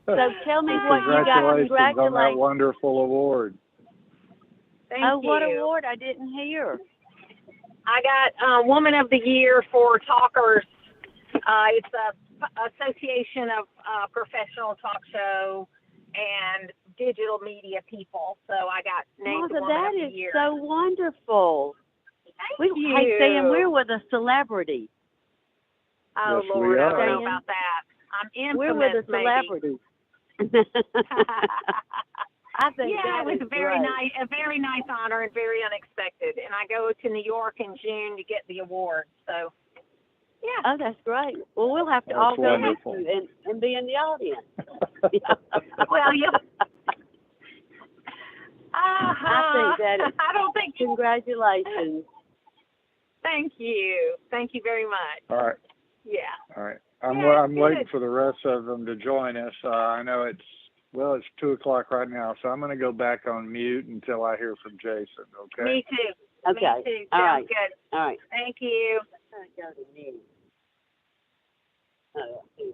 So tell me what you got. Congratulations on that Congratulations. wonderful award. Thank Oh, what you. award? I didn't hear. I got Woman of the Year for Talkers. It's a association of professional talk show and digital media people. So I got named Martha, Woman that of the is Year. so wonderful. Thank Hey, Stan, you. we're with a celebrity. Oh Yes, Lord, we I don't know are. about that. I'm We're with infamous, a maybe. celebrity. I think Yeah, that it was is a very great. nice honor and very unexpected. And I go to New York in June to get the award. So yeah. Oh, that's great. Well, we'll have to That's all go wonderful. with you and be in the audience. Well, yeah. I think that is, I don't think. congratulations. Thank you. Thank you very much. All right. Yeah. All right. Yeah, I'm waiting good. for the rest of them to join us. I know it's 2:00 right now, so I'm going to go back on mute until I hear from Jason. Okay. Me too. Okay. Me too. All Sounds right. good. All right. Thank you. Go to me. Oh, here.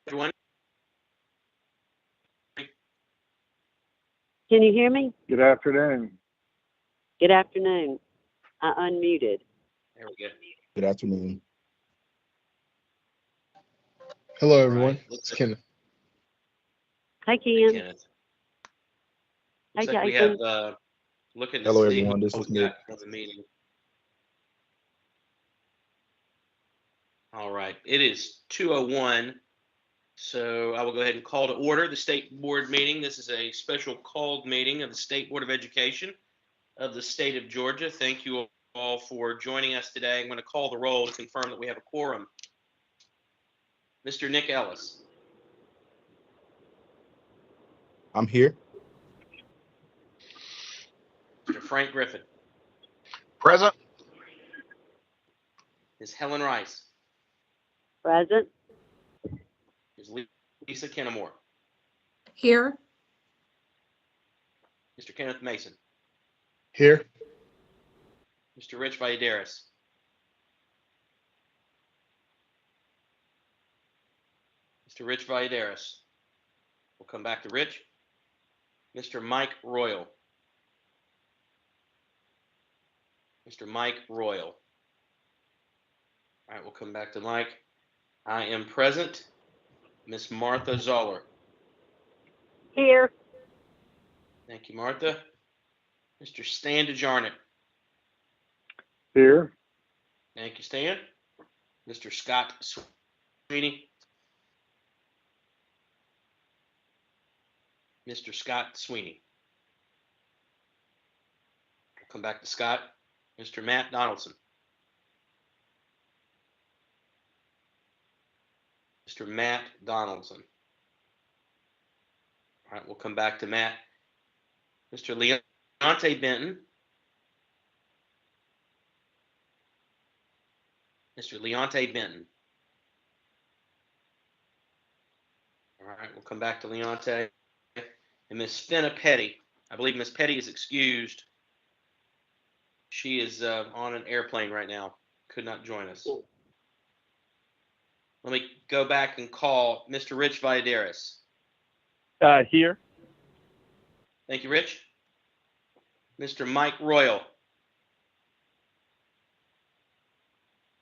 Everyone, Can you hear me? Good afternoon. Good afternoon. I unmuted. there we go. Good afternoon. Hello, All everyone. right. It's Kenneth. Hey, Hey, Ken. Kenneth. Hey, Looks like we Jason. have, looking to Hello, see everyone. This who is we Nick. got for the meeting. All right. It is 2:01. So I will go ahead and call to order the state board meeting. This is a special called meeting of the State Board of Education of the state of Georgia. Thank you all for joining us today. I'm going to call the roll to confirm that we have a quorum. Mr. Nick Ellis, I'm here. Mr. Frank Griffin, Present. Ms. Helen Rice, Present. Ms. Lisa Kennemore, Here. Mr. Kenneth Mason, Here. Mr. Rich Valladares, Mr. Rich Valladares. We'll come back to Rich. Mr. Mike Royal. Mr. Mike Royal. All right, we'll come back to Mike. I am present. Miss Martha Zoller. Here. Thank you, Martha. Mr. Stan DeJarnett. Here. Thank you, Stan. Mr. Scott Sweeney. Mr. Scott Sweeney. We'll come back to Scott. Mr. Matt Donaldson. Mr. Matt Donaldson. All right, we'll come back to Matt. Mr. Leonte Benton. Mr. Leonte Benton. All right, we'll come back to Leonte. And Miss Fenna Petty. I believe Miss Petty is excused. She is on an airplane right now. Could not join us. Let me go back and call Mr. Rich Valladares. Here. Thank you, Rich. Mr. Mike Royal.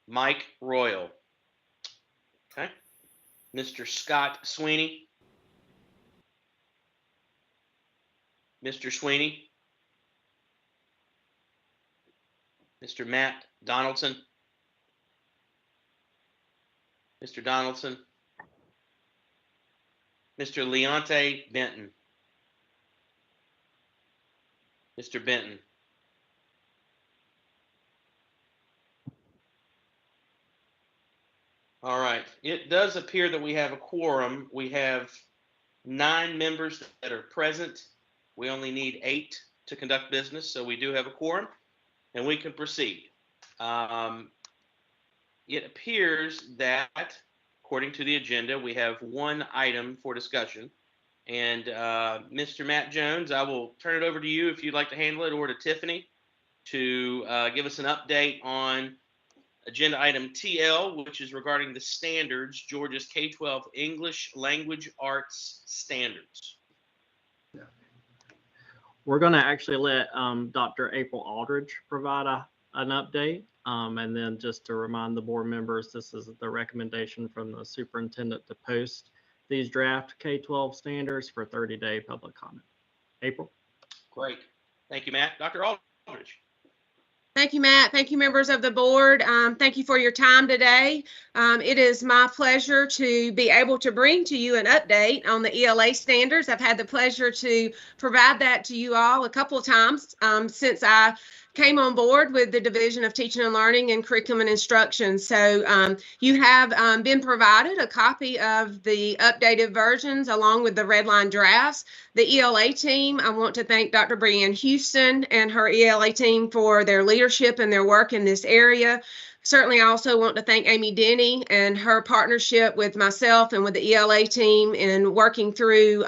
Mike Royal. Okay. Mr. Scott Sweeney. Mr. Sweeney. Mr. Matt Donaldson. Mr. Donaldson. Mr. Leonte Benton. Mr. Benton. All right. It does appear that we have a quorum. We have 9 members that are present. We only need 8 to conduct business, so we do have a quorum. and we can proceed. It appears that, according to the agenda, we have one item for discussion. And Mr. Matt Jones, I will turn it over to you if you'd like to handle it, or to Tiffany to give us an update on agenda item TL, which is regarding the standards, Georgia's K-12 English Language Arts standards. We're going to actually let Dr. April Aldridge provide an update. And then just to remind the board members, this is the recommendation from the superintendent to post these draft K-12 standards for 30-day public comment. April? Great. Thank you, Matt. Dr. Aldridge. Thank you, Matt. Thank you, members of the board. Thank you for your time today. It is my pleasure to be able to bring to you an update on the ELA standards. I've had the pleasure to provide that to you all a couple of times since I came on board with the Division of Teaching and Learning and Curriculum and Instruction. So you have been provided a copy of the updated versions along with the red line drafts. The ELA team, I want to thank Dr. Brianne Houston and her ELA team for their leadership and their work in this area. Certainly, I also want to thank Amy Denny and her partnership with myself and with the ELA team in working through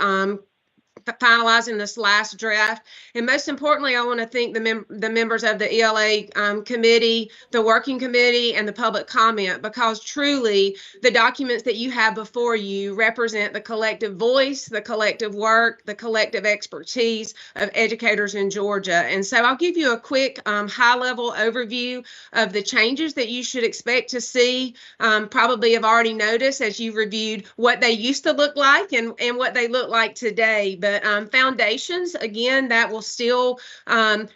finalizing this last draft. And most importantly, I want to thank the members of the ELA committee, the working committee, and the public comment, because truly the documents that you have before you represent the collective voice, the collective work, the collective expertise of educators in Georgia. And so I'll give you a quick high-level overview of the changes that you should expect to see. Probably have already noticed as you reviewed what they used to look like and what they look like today. But foundations, again, that will still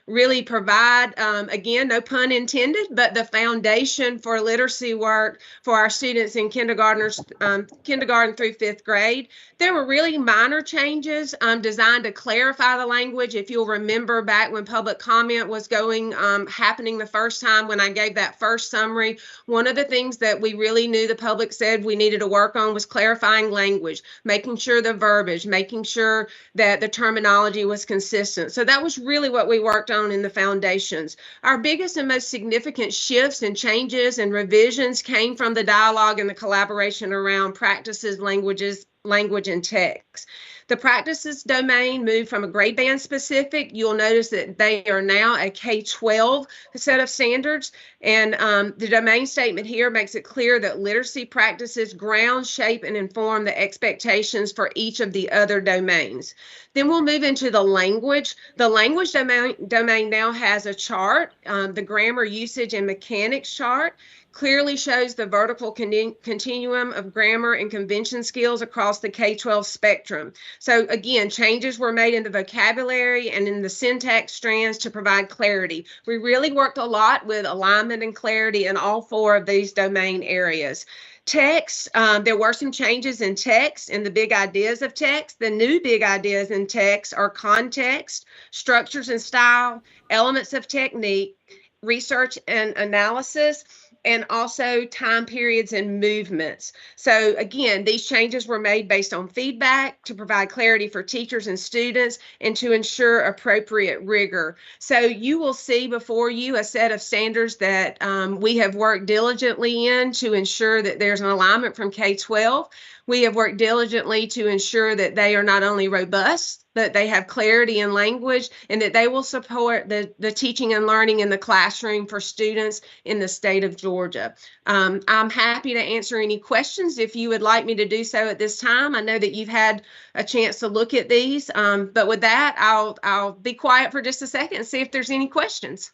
really provide, again, no pun intended, but the foundation for literacy work for our students in kindergarten through fifth grade. There were really minor changes designed to clarify the language. If you'll remember back when public comment was happening the first time when I gave that first summary, one of the things that we really knew the public said we needed to work on was clarifying language, making sure the verbiage, making sure that the terminology was consistent. So that was really what we worked on in the foundations. Our biggest and most significant shifts and changes and revisions came from the dialogue and the collaboration around practices, language, and text. The practices domain moved from a grade band specific. You'll notice that they are now a K-12 set of standards. And the domain statement here makes it clear that literacy practices ground, shape, and inform the expectations for each of the other domains. Then we'll move into the language. The language domain now has a chart. The grammar, usage, and mechanics chart clearly shows the vertical continuum of grammar and convention skills across the K-12 spectrum. So again, changes were made in the vocabulary and in the syntax strands to provide clarity. We really worked a lot with alignment and clarity in all four of these domain areas. Text, there were some changes in text and the big ideas of text. The new big ideas in text are context, structures and style, elements of technique, research and analysis, and also time periods and movements. So again, these changes were made based on feedback to provide clarity for teachers and students and to ensure appropriate rigor. So you will see before you a set of standards that we have worked diligently in to ensure that there's an alignment from K-12. We have worked diligently to ensure that they are not only robust, that they have clarity in language, and that they will support the teaching and learning in the classroom for students in the state of Georgia. I'm happy to answer any questions if you would like me to do so at this time. I know that you've had a chance to look at these, but with that, I'll be quiet for just a second and see if there's any questions.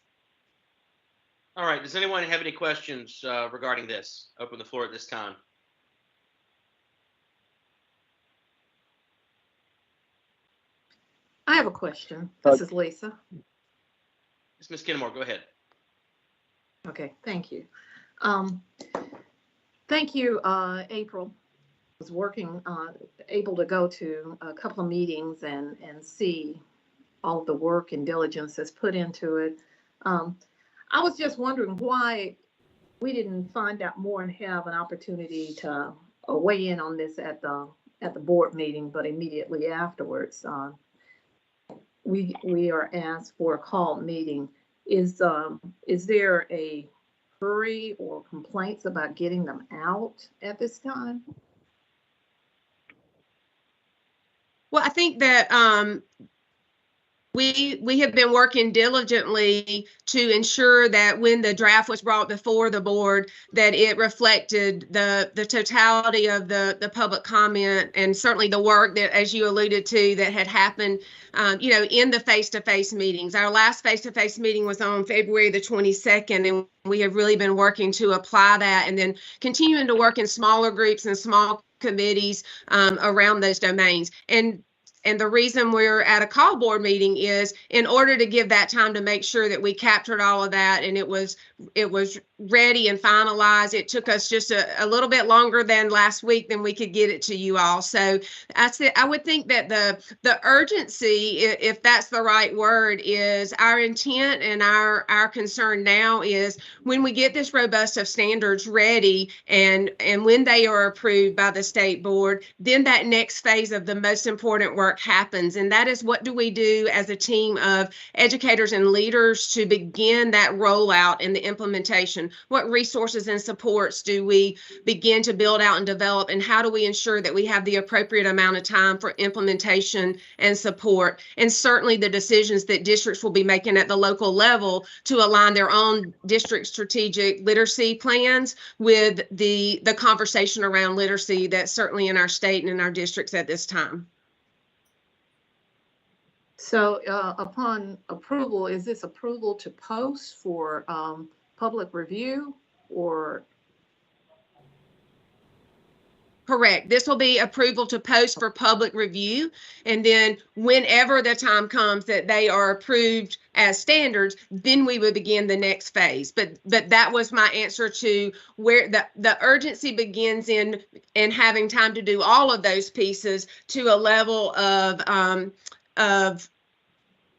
All right. Does anyone have any questions regarding this? Open the floor at this time. I have a question. This is Lisa. Ms. Kennemore, go ahead. Okay, thank you. Thank you, April. I was working, able to go to a couple of meetings and see all the work and diligence that's put into it. I was just wondering why we didn't find out more and have an opportunity to weigh in on this at the board meeting, but immediately afterwards. We are asked for a called meeting. Is there a hurry or complaints about getting them out at this time? Well, I think that we have been working diligently to ensure that when the draft was brought before the board, that it reflected the totality of the public comment, and certainly the work that, as you alluded to, that had happened, in the face-to-face meetings. Our last face-to-face meeting was on February the 22nd, and we have really been working to apply that, and then continuing to work in smaller groups and small committees around those domains. And the reason we're at a call board meeting is in order to give that time to make sure that we captured all of that and it was ready and finalized. It took us just a little bit longer than last week than we could get it to you all. So I would think that the urgency, if that's the right word, is our intent, and our concern now is when we get this robust of standards ready and when they are approved by the state board, then that next phase of the most important work happens. And that is, what do we do as a team of educators and leaders to begin that rollout and the implementation? What resources and supports do we begin to build out and develop? And how do we ensure that we have the appropriate amount of time for implementation and support? And certainly the decisions that districts will be making at the local level to align their own district strategic literacy plans with the conversation around literacy that's certainly in our state and in our districts at this time. So upon approval, is this approval to post for public review or? Correct. This will be approval to post for public review. And then whenever the time comes that they are approved as standards, then we would begin the next phase. But that was my answer to where the urgency begins in having time to do all of those pieces to a level of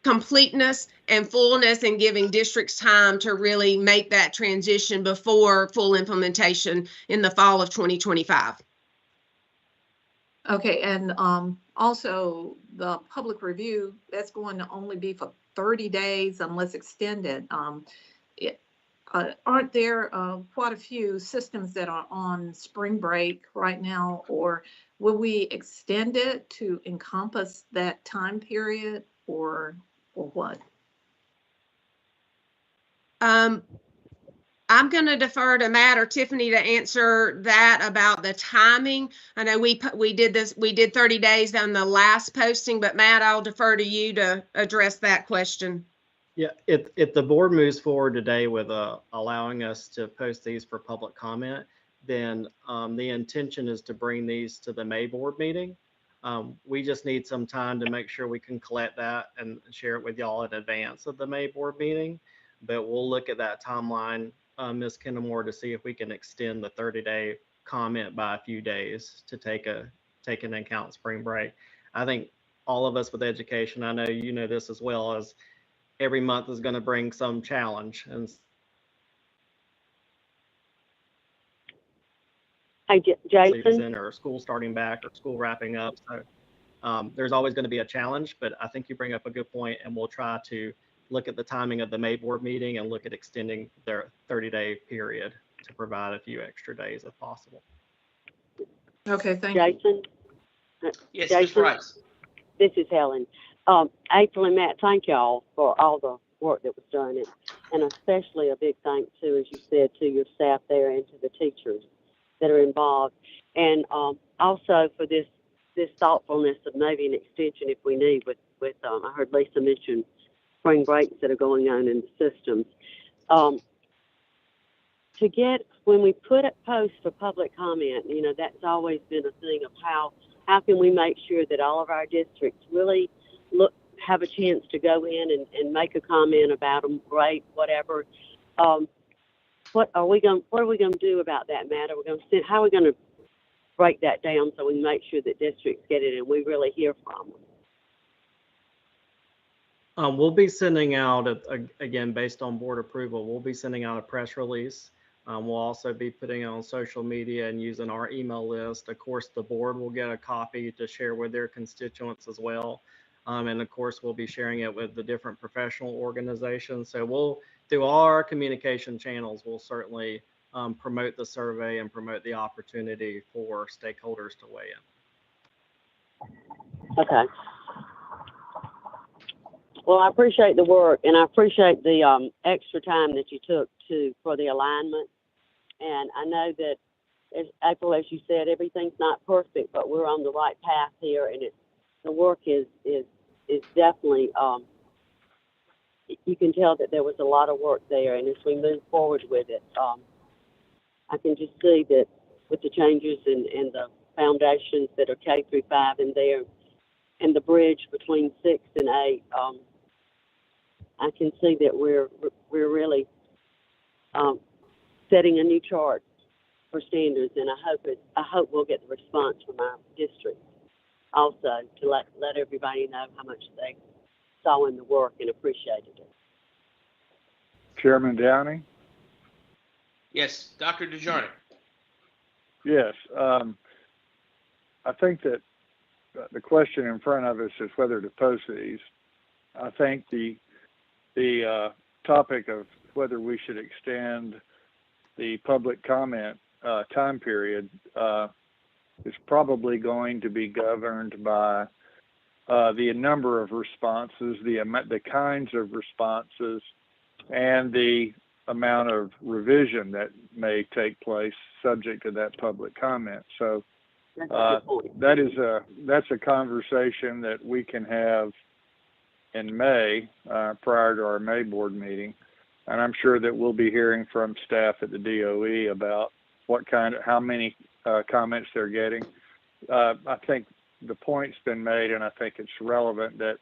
completeness and fullness, and giving districts time to really make that transition before full implementation in the fall of 2025. Okay, and also the public review, that's going to only be for 30 days unless extended. Aren't there quite a few systems that are on spring break right now, or will we extend it to encompass that time period, or what? I'm going to defer to Matt or Tiffany to answer that about the timing. I know we did 30 days on the last posting, but Matt, I'll defer to you to address that question. Yeah, if the board moves forward today with allowing us to post these for public comment, then the intention is to bring these to the May board meeting. We just need some time to make sure we can collect that and share it with y'all in advance of the May board meeting. But we'll look at that timeline, Ms. Kennemore, to see if we can extend the 30-day comment by a few days to take into account spring break. I think all of us with education, I know you know this as well, as every month is going to bring some challenge. And Hey, Jason. Or school starting back or school wrapping up. So there's always going to be a challenge, but I think you bring up a good point, and we'll try to look at the timing of the May board meeting and look at extending their 30-day period to provide a few extra days if possible. Okay, thank you. Jason? Yes, Jason? Ms. Rice. This is Helen. April and Matt, thank y'all for all the work that was done, and especially a big thanks to, as you said, to your staff there and to the teachers that are involved, and also for this thoughtfulness of maybe an extension if we need with I heard Lisa mention spring breaks that are going on in the systems. To get, when we put a post for public comment, that's always been a thing of how can we make sure that all of our districts really have a chance to go in and make a comment about them, rate, whatever. What are we going to do about that, Matt? How are we going to break that down so we make sure that districts get it and we really hear from them? We'll be sending out, again, based on board approval, we'll be sending out a press release. We'll also be putting it on social media and using our email list. Of course, the board will get a copy to share with their constituents as well. And of course, we'll be sharing it with the different professional organizations. So we'll, through all our communication channels, we'll certainly promote the survey and promote the opportunity for stakeholders to weigh in. Okay. Well, I appreciate the work, and I appreciate the extra time that you took for the alignment. And I know that, as April, as you said, everything's not perfect, but we're on the right path here, and the work is definitely. You can tell that there was a lot of work there, and as we move forward with it, I can just see that with the changes and the foundations that are K through 5 in there, and the bridge between 6 and 8, I can see that we're really setting a new chart for standards, and I hope we'll get the response from our district also to let everybody know how much they saw in the work and appreciated it. Chairman Downey? Yes, Dr. DeJarnick. Yes. I think that the question in front of us is whether to post these. I think the topic of whether we should extend the public comment time period is probably going to be governed by the number of responses, the kinds of responses, and the amount of revision that may take place subject to that public comment. So that's a conversation that we can have in May prior to our May board meeting, and I'm sure that we'll be hearing from staff at the DOE about how many comments they're getting. I think the point's been made, and I think it's relevant that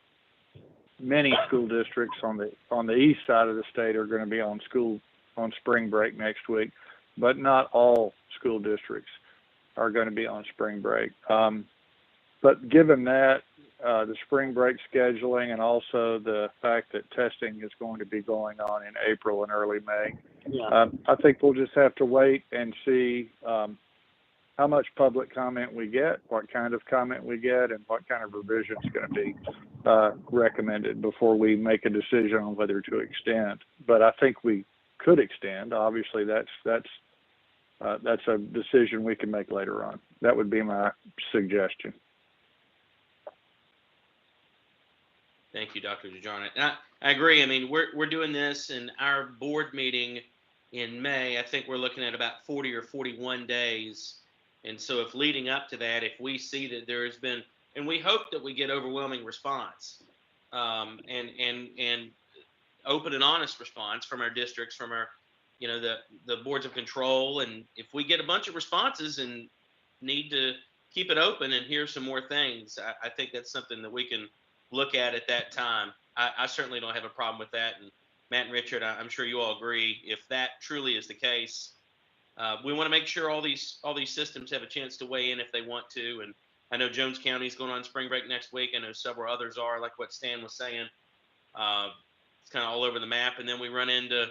many school districts on the east side of the state are going to be on spring break next week, but not all school districts are going to be on spring break. But given that, the spring break scheduling, and also the fact that testing is going to be going on in April and early May, I think we'll just have to wait and see how much public comment we get, what kind of comment we get, and what kind of revision is going to be recommended before we make a decision on whether to extend. But I think we could extend. Obviously, that's a decision we can make later on. That would be my suggestion. Thank you, Dr. DeJarnick. And I agree. I mean, we're doing this in our board meeting in May. I think we're looking at about 40 or 41 days. And so if leading up to that, if we see that there has been, and we hope that we get overwhelming response and open and honest response from our districts, from our, the boards of control. And if we get a bunch of responses and need to keep it open and hear some more things, I think that's something that we can look at that time. I certainly don't have a problem with that. And Matt and Richard, I'm sure you all agree, if that truly is the case, we want to make sure all these systems have a chance to weigh in if they want to. And I know Jones County is going on spring break next week. I know several others are, like what Stan was saying. It's kind of all over the map. And then we run into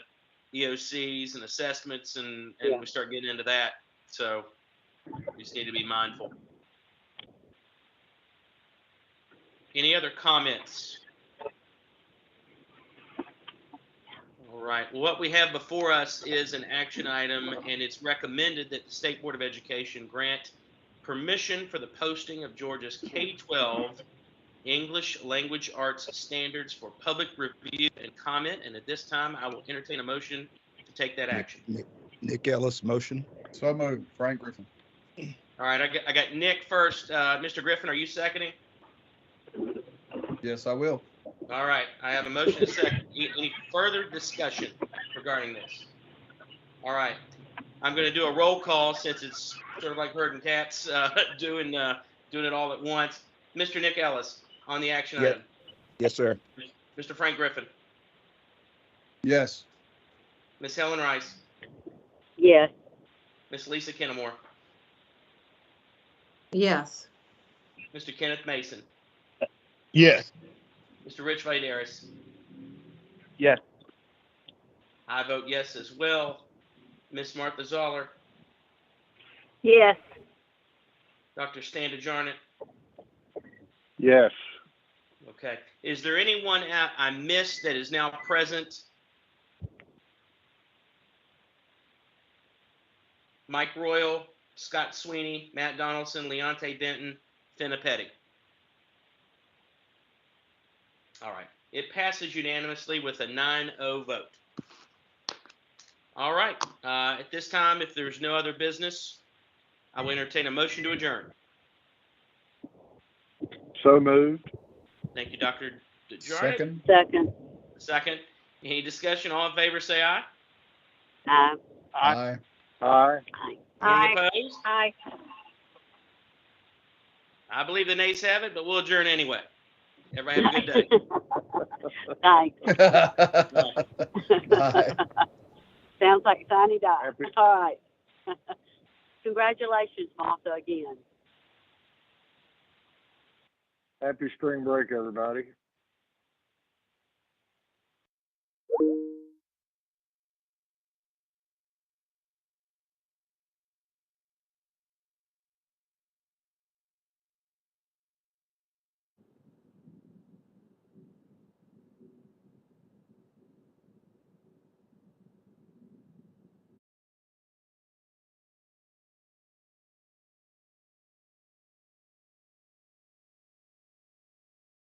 EOCs and assessments, and we start getting into that. So we just need to be mindful. Any other comments? All right. Well, what we have before us is an action item, and it's recommended that the State Board of Education grant permission for the posting of Georgia's K-12 English Language Arts standards for public review and comment. And at this time, I will entertain a motion to take that action. Nick Ellis, motion. So moved. Frank Griffin. All right. I got Nick first. Mr. Griffin, are you seconding? Yes, I will. All right. I have a motion and a second. Any further discussion regarding this? All right. I'm going to do a roll call since it's sort of like herding cats, doing it all at once. Mr. Nick Ellis on the action item. Yes, sir. Mr. Frank Griffin. Yes. Ms. Helen Rice. Yes. Ms. Lisa Kennemore. Yes. Mr. Kenneth Mason. Yes. Mr. Rich Vaideris. Yes. I vote yes as well. Ms. Martha Zoller. Yes. Dr. Stan DeJarnick. Yes. Okay. Is there anyone I missed that is now present? Mike Royal, Scott Sweeney, Matt Donaldson, Leonte Denton, Finna Petty. All right. It passes unanimously with a 9-0 vote. All right. At this time, if there's no other business, I will entertain a motion to adjourn. So moved. Thank you, Dr. DeJarnett. Second. Second. Second. Any discussion? All in favor, say aye. Aye. Aye. Aye. Any Aye. opposed? Aye. I believe the nays have it, but we'll adjourn anyway. Everybody have a good day. Thanks. Aye. Sounds like Sonny died. Happy- All right. Congratulations, Martha, again. Happy spring break, everybody.